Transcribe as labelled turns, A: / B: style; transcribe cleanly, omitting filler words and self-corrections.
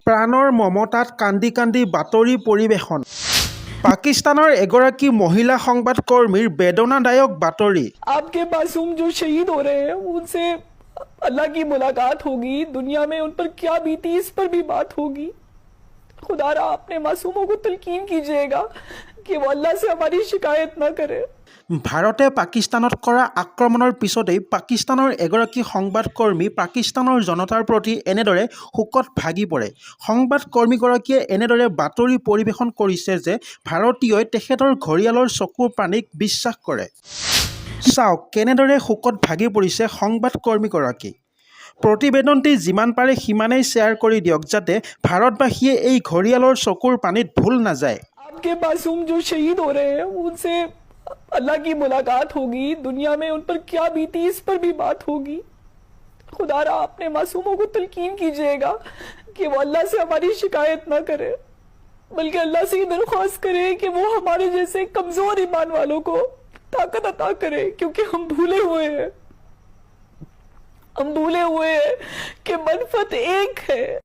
A: প্ৰাণৰ মমতাত কান্দি কান্দি বাতৰি পৰিৱেশন। পাকিস্তানৰ এগৰাকী মহিলা সংবাদকৰ্মীৰ বেদনাদায়ক বাতৰি।
B: आपके मासूम जो शहीद हो रहे हैं उनसे अल्लाह की मुलाकात होगी, दुनिया में उन पर क्या बीती इस पर भी बात होगी। खुदारा अपने मासूमों को तलकीन कीजिएगा कि वो अल्लाह से हमारी शिकायत न करे।
A: ভাৰতে পাকিস্তানত কৰা আক্ৰমণৰ পিছতেই পাকিস্তানৰ এগৰাকী সংবাদকৰ্মী পাকিস্তানৰ জনতাৰ প্ৰতি এনেদৰে শোকত ভাগি পৰে। সংবাদকৰ্মীগৰাকীয়ে এনেদৰে বাতৰি পৰিৱেশন কৰিছে যে ভাৰতীয়ই তেখেতৰ ঘৰিয়ালৰ চকুৰ পানীক বিশ্বাস কৰে। চাওক কেনেদৰে শোকত ভাগি পৰিছে সংবাদকৰ্মীগৰাকী। প্ৰতিবেদনটি যিমান পাৰে সিমানেই শ্বেয়াৰ কৰি দিয়ক যাতে ভাৰতবাসীয়ে এই ঘৰিয়ালৰ চকুৰ পানীত ভুল নাযায়।
B: आपके मासूम जो शहीद हो रहे हैं उनसे अल्लाह की मुलाकात होगी, दुनिया में उन पर क्या बीती इस पर भी बात होगी। खुदारा अपने मासूमों को तलकीन कीजिएगा कि वो अल्लाह से हमारी शिकायत न करे, बल्कि अल्लाह से ये दरख्वास्त करे कि वो हमारे जैसे कमजोर ईमान वालों को ताकत अता करे, क्योंकि हम भूले हुए हैं कि मनफत एक है।